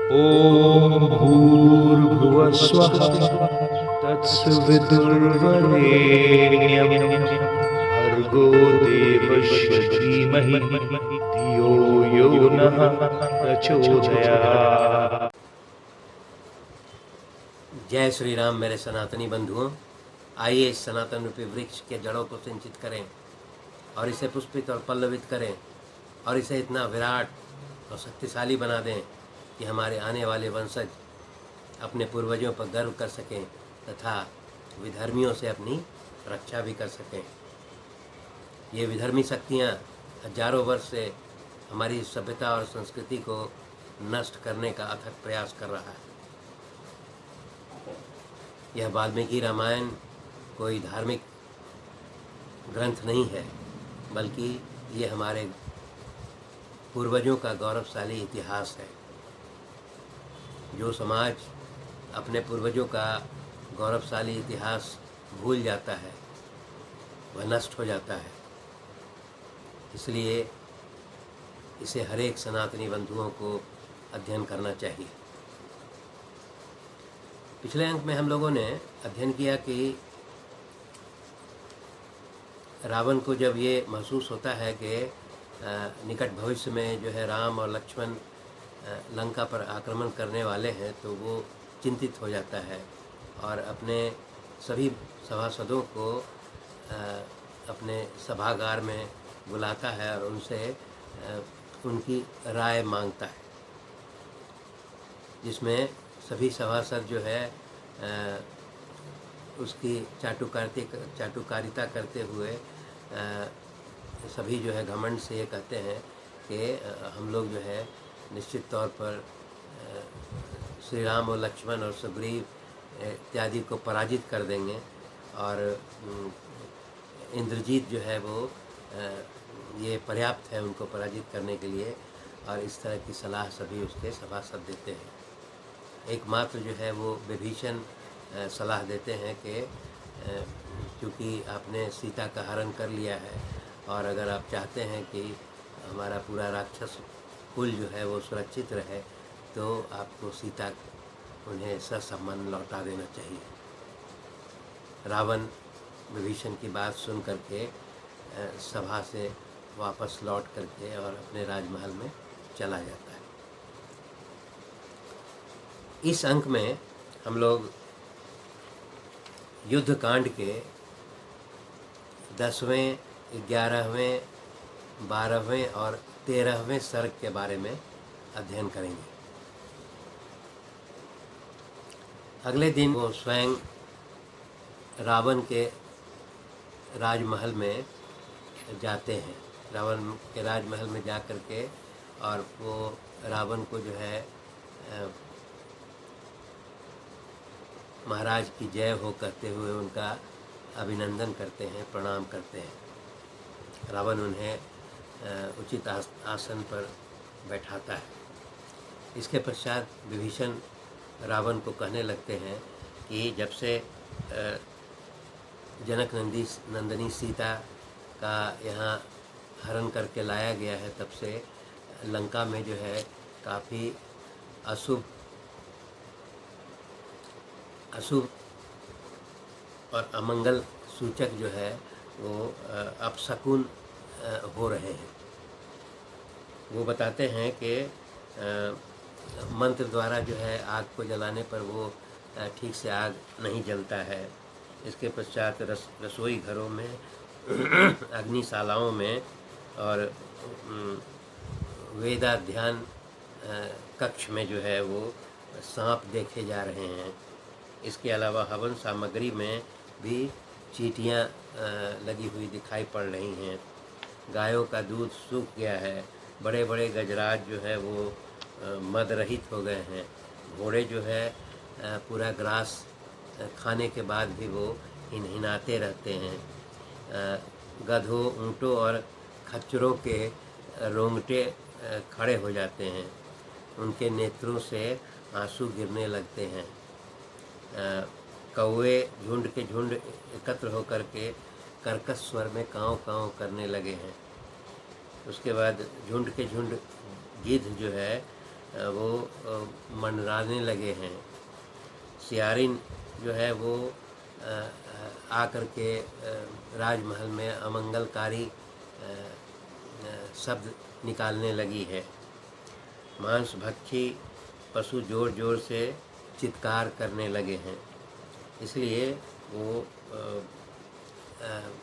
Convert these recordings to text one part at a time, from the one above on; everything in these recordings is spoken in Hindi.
ॐ भूर्भुवः स्वः तत्सवितुर्वरेण्यं भर्गो देवस्य धीमहि धियो यो नः प्रचोदयात्। जय श्री राम मेरे सनातनी बंधुओं। आइए इस सनातन रूपी वृक्ष के जड़ों को सिंचित करें और इसे पुष्पित और पल्लवित करें और इसे इतना विराट और शक्तिशाली बना दें कि हमारे आने वाले वंशज अपने पूर्वजों पर गर्व कर सकें तथा विधर्मियों से अपनी रक्षा भी कर सकें। ये विधर्मी शक्तियाँ हजारों वर्ष से हमारी सभ्यता और संस्कृति को नष्ट करने का अथक प्रयास कर रहा है। यह वाल्मीकि रामायण कोई धार्मिक ग्रंथ नहीं है, बल्कि ये हमारे पूर्वजों का गौरवशाली इतिहास है। जो समाज अपने पूर्वजों का गौरवशाली इतिहास भूल जाता है वह नष्ट हो जाता है। इसलिए इसे हर एक सनातनी बंधुओं को अध्ययन करना चाहिए। पिछले अंक में हम लोगों ने अध्ययन किया कि रावण को जब ये महसूस होता है कि निकट भविष्य में जो है राम और लक्ष्मण लंका पर आक्रमण करने वाले हैं, तो वो चिंतित हो जाता है और अपने सभी सभासदों को अपने सभागार में बुलाता है और उनसे उनकी राय मांगता है, जिसमें सभी सभासद जो है उसकी चाटुकारिता करते हुए सभी जो है घमंड से ये कहते हैं कि हम लोग जो है निश्चित तौर पर श्री राम और लक्ष्मण और सुग्रीव इत्यादि को पराजित कर देंगे और इंद्रजीत जो है वो ये पर्याप्त है उनको पराजित करने के लिए। और इस तरह की सलाह सभी उसके सभासद देते हैं। एकमात्र जो है वो विभीषण सलाह देते हैं कि क्योंकि आपने सीता का हरण कर लिया है और अगर आप चाहते हैं कि हमारा पूरा राक्षस कुल जो है वो सुरक्षित रहे, तो आपको सीता उन्हें ससम्मान लौटा देना चाहिए। रावण विभीषण की बात सुन करके सभा से वापस लौट करके और अपने राजमहल में चला जाता है। इस अंक में हम लोग युद्ध कांड के 10वें, 11वें, 12वें और 13वें सर्ग के बारे में अध्ययन करेंगे। अगले दिन वो स्वयं रावण के राजमहल में जाते हैं। रावण के राजमहल में जा कर के और वो रावण को जो है महाराज की जय हो कहते हुए उनका अभिनंदन करते हैं, प्रणाम करते हैं। रावण उन्हें उचित आसन पर बैठाता है। इसके पश्चात विभीषण रावण को कहने लगते हैं कि जब से जनक नंदिनी सीता का यहाँ हरण करके लाया गया है, तब से लंका में जो है काफ़ी अशुभ और अमंगल सूचक जो है वो अपशकुन हो रहे हैं। वो बताते हैं कि मंत्र द्वारा जो है आग को जलाने पर वो ठीक से आग नहीं जलता है। इसके पश्चात रसोई घरों में अग्निशालाओं में और वेदाध्ययन कक्ष में जो है वो सांप देखे जा रहे हैं। इसके अलावा हवन सामग्री में भी चींटियाँ लगी हुई दिखाई पड़ रही हैं। गायों का दूध सूख गया है। बड़े बड़े गजराज जो है वो मद रहित हो गए हैं। घोड़े जो है पूरा ग्रास खाने के बाद भी वो हिनहिनाते रहते हैं। गधों, ऊँटों और खच्चरों के रोंगटे खड़े हो जाते हैं। उनके नेत्रों से आंसू गिरने लगते हैं। कौवे झुंड के झुंड एकत्र होकर के कर्कश स्वर में काँव काँव करने लगे हैं। उसके बाद झुंड के झुंड गिद्ध जो है वो मंडराने लगे हैं। सियारिन जो है वो आकर के राजमहल में अमंगलकारी शब्द निकालने लगी है। मांस भक्षी पशु ज़ोर ज़ोर से चित्कार करने लगे हैं। इसलिए वो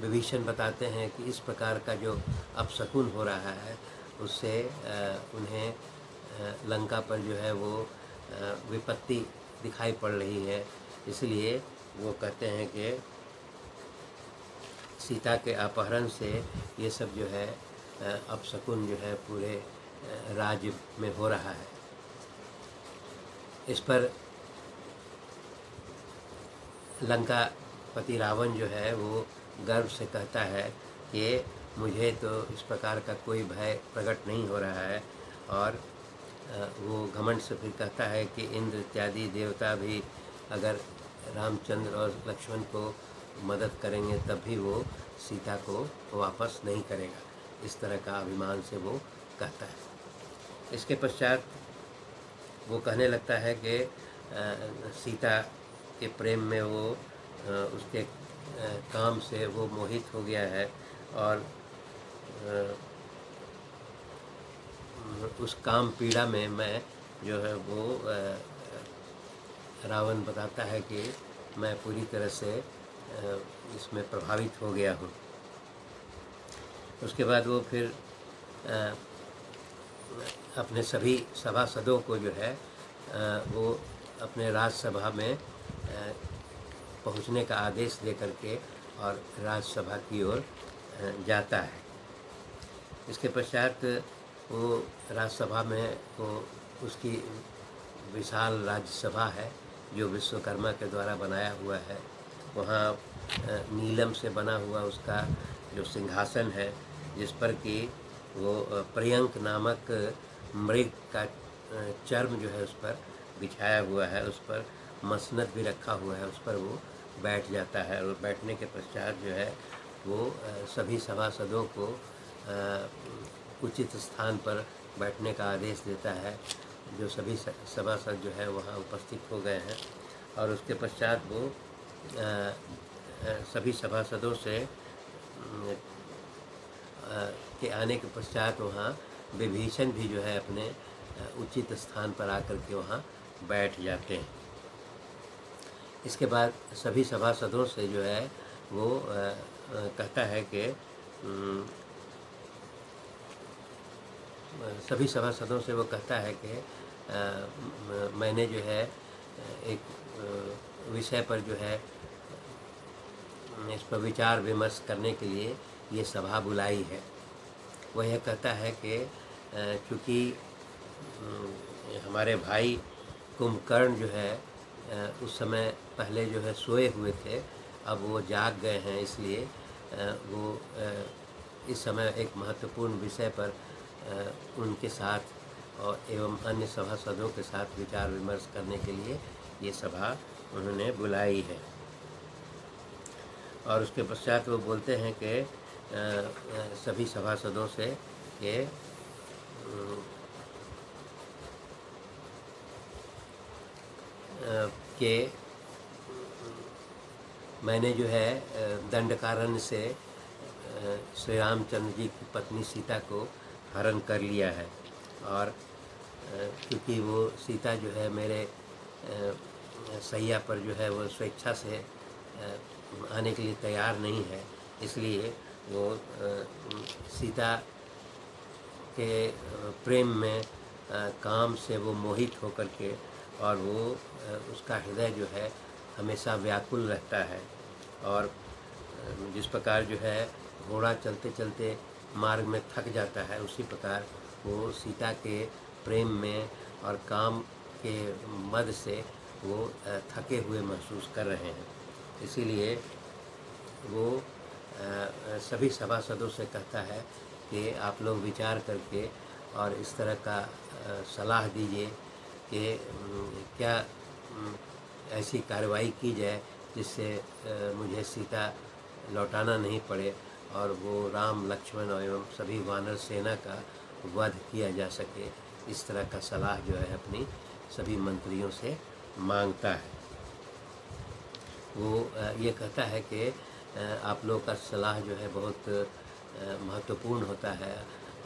विभीषण बताते हैं कि इस प्रकार का जो अपशकुन हो रहा है उससे उन्हें लंका पर जो है वो विपत्ति दिखाई पड़ रही है। इसलिए वो कहते हैं कि सीता के अपहरण से ये सब जो है अपशकुन जो है पूरे राज्य में हो रहा है। इस पर लंका पति रावण जो है वो गर्व से कहता है कि मुझे तो इस प्रकार का कोई भय प्रकट नहीं हो रहा है, और वो घमंड से फिर कहता है कि इंद्र इत्यादि देवता भी अगर रामचंद्र और लक्ष्मण को मदद करेंगे तब भी वो सीता को वापस नहीं करेगा। इस तरह का अभिमान से वो कहता है। इसके पश्चात वो कहने लगता है कि सीता के प्रेम में वो उसके काम से वो मोहित हो गया है, और उस काम पीड़ा में मैं जो है वो रावण बताता है कि मैं पूरी तरह से इसमें प्रभावित हो गया हूँ। उसके बाद वो फिर अपने सभी सभासदों को जो है वो अपने राज्यसभा में पहुंचने का आदेश दे करके और राज्यसभा की ओर जाता है। इसके पश्चात वो राज्यसभा में वो उसकी विशाल राज्यसभा है जो विश्वकर्मा के द्वारा बनाया हुआ है। वहाँ नीलम से बना हुआ उसका जो सिंहासन है, जिस पर कि वो पर्यंक नामक मृग का चर्म जो है उस पर बिछाया हुआ है, उस पर मसनद भी रखा हुआ है, उस पर वो बैठ जाता है। और बैठने के पश्चात जो है वो सभी सभासदों को उचित स्थान पर बैठने का आदेश देता है। जो सभी सभासद जो है वहाँ उपस्थित हो गए हैं, और उसके पश्चात वो सभी सभासदों से के आने के पश्चात वहाँ विभीषण भी जो है अपने उचित स्थान पर आकर के वहाँ बैठ जाते हैं। इसके बाद सभी सभासदों से जो है वो कहता है कि सभी सभासदों से वो कहता है कि मैंने जो है एक विषय पर जो है इस पर विचार विमर्श करने के लिए ये सभा बुलाई है। वह यह कहता है कि चूँकि हमारे भाई कुंभकर्ण जो है उस समय पहले जो है सोए हुए थे, अब वो जाग गए हैं, इसलिए वो इस समय एक महत्वपूर्ण विषय पर उनके साथ और एवं अन्य सभासदों के साथ विचार विमर्श करने के लिए ये सभा उन्होंने बुलाई है। और उसके पश्चात वो बोलते हैं कि सभी सभासदों से कि मैंने जो है दंडकारण्य से श्री रामचंद्र जी की पत्नी सीता को हरण कर लिया है, और क्योंकि वो सीता जो है मेरे सैया पर जो है वो स्वेच्छा से आने के लिए तैयार नहीं है, इसलिए वो सीता के प्रेम में काम से वो मोहित होकर के, और वो उसका हृदय जो है हमेशा व्याकुल रहता है। और जिस प्रकार जो है घोड़ा चलते चलते मार्ग में थक जाता है, उसी प्रकार वो सीता के प्रेम में और काम के मद से वो थके हुए महसूस कर रहे हैं। इसीलिए वो सभी सभासदों से कहता है कि आप लोग विचार करके और इस तरह का सलाह दीजिए कि क्या ऐसी कार्रवाई की जाए जिससे मुझे सीता लौटाना नहीं पड़े और वो राम लक्ष्मण एवं सभी वानर सेना का वध किया जा सके। इस तरह का सलाह जो है अपनी सभी मंत्रियों से मांगता है। वो ये कहता है कि आप लोगों का सलाह जो है बहुत महत्वपूर्ण होता है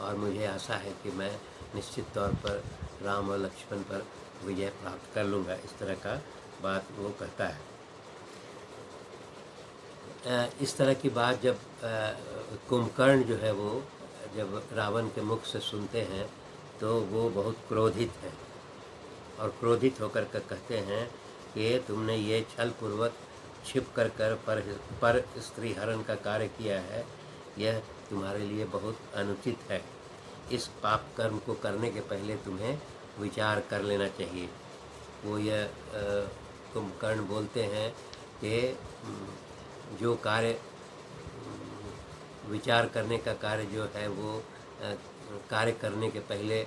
और मुझे आशा है कि मैं निश्चित तौर पर राम और लक्ष्मण पर विजय प्राप्त कर लूँगा। इस तरह का बात वो कहता है। इस तरह की बात जब कुंभकर्ण जो है वो जब रावण के मुख से सुनते हैं तो वो बहुत क्रोधित है और क्रोधित होकर के कहते हैं कि तुमने ये छल पूर्वक छिप कर पर स्त्री हरण का कार्य किया है, यह तुम्हारे लिए बहुत अनुचित है। इस पाप कर्म को करने के पहले तुम्हें विचार कर लेना चाहिए। वो यह कुंभकर्ण बोलते हैं कि जो कार्य विचार करने का कार्य जो है वो कार्य करने के पहले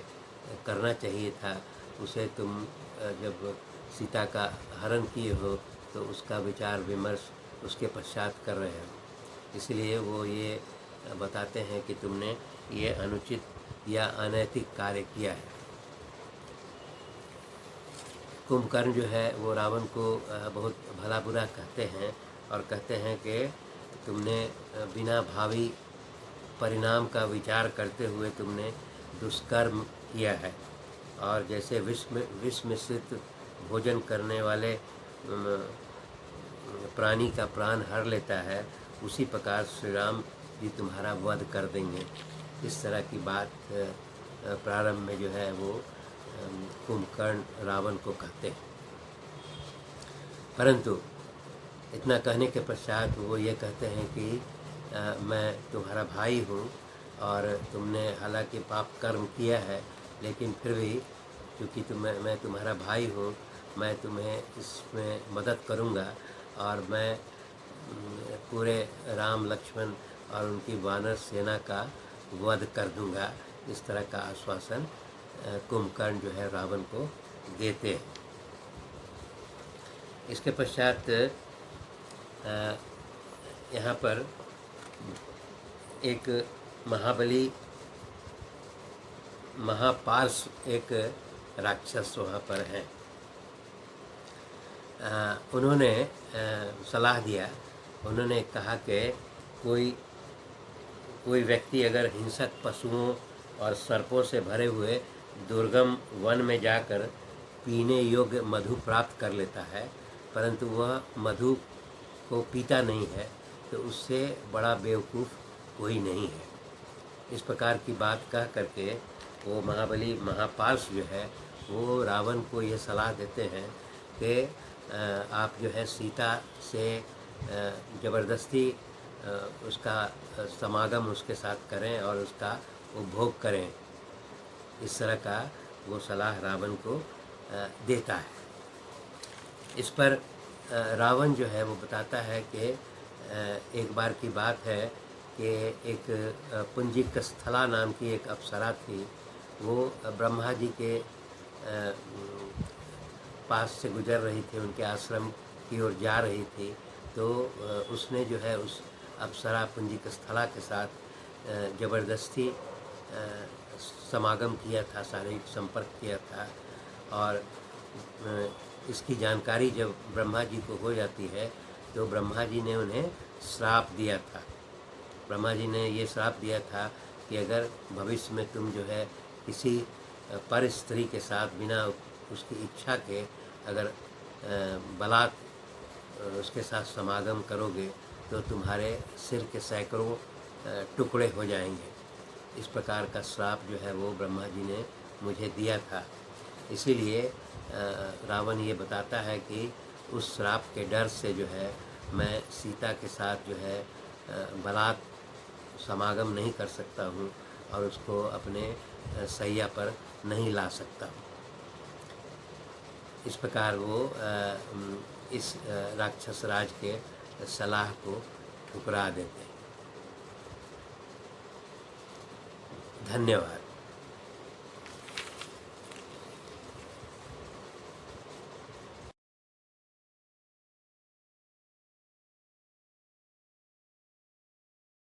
करना चाहिए था, उसे तुम जब सीता का हरण किए हो तो उसका विचार विमर्श उसके पश्चात कर रहे हो। इसलिए वो ये बताते हैं कि तुमने ये अनुचित या अनैतिक कार्य किया है। कुंभकर्ण जो है वो रावण को बहुत भला बुरा कहते हैं और कहते हैं कि तुमने बिना भावी परिणाम का विचार करते हुए तुमने दुष्कर्म किया है और जैसे विष मिश्रित भोजन करने वाले प्राणी का प्राण हर लेता है, उसी प्रकार श्री राम जी तुम्हारा वध कर देंगे। इस तरह की बात प्रारंभ में जो है वो कुंभकर्ण रावण को कहते हैं। परंतु इतना कहने के पश्चात वो ये कहते हैं कि मैं तुम्हारा भाई हूँ और तुमने हालांकि पाप कर्म किया है, लेकिन फिर भी क्योंकि मैं तुम्हारा भाई हूँ, मैं तुम्हें इसमें मदद करूँगा और मैं पूरे राम लक्ष्मण और उनकी वानर सेना का वध कर दूँगा। इस तरह का आश्वासन कुंभकर्ण जो है रावण को देते हैं। इसके पश्चात यहाँ पर एक महाबली महापार्श एक राक्षस वहाँ पर हैं। उन्होंने सलाह दिया, उन्होंने कहा कि कोई व्यक्ति अगर हिंसक पशुओं और सर्पों से भरे हुए दुर्गम वन में जाकर पीने योग्य मधु प्राप्त कर लेता है, परंतु वह मधु को पीता नहीं है, तो उससे बड़ा बेवकूफ़ कोई नहीं है। इस प्रकार की बात कह करके वो महाबली महापार्श जो है वो रावण को ये सलाह देते हैं कि आप जो है सीता से ज़बरदस्ती उसका समागम उसके साथ करें और उसका उपभोग करें। इस तरह का वो सलाह रावण को देता है। इस पर रावण जो है वो बताता है कि एक बार की बात है कि एक पुंजिक स्थला नाम की एक अप्सरा थी। वो ब्रह्मा जी के पास से गुजर रही थी, उनके आश्रम की ओर जा रही थी, तो उसने जो है उस अप्सरा पुंजिक स्थला के साथ ज़बरदस्ती समागम किया था, शारीरिक संपर्क किया था। और इसकी जानकारी जब ब्रह्मा जी को हो जाती है तो ब्रह्मा जी ने उन्हें श्राप दिया था। ब्रह्मा जी ने ये श्राप दिया था कि अगर भविष्य में तुम जो है किसी पर स्त्री के साथ बिना उसकी इच्छा के अगर बलात् उसके साथ समागम करोगे तो तुम्हारे सिर के सैकड़ों टुकड़े हो जाएंगे। इस प्रकार का श्राप जो है वो ब्रह्मा जी ने मुझे दिया था। इसीलिए रावण ये बताता है कि उस श्राप के डर से जो है मैं सीता के साथ जो है बलात् समागम नहीं कर सकता हूँ और उसको अपने सैया पर नहीं ला सकता हूँ। इस प्रकार वो इस राक्षस राज के सलाह को ठुकरा देते हैं। धन्यवाद।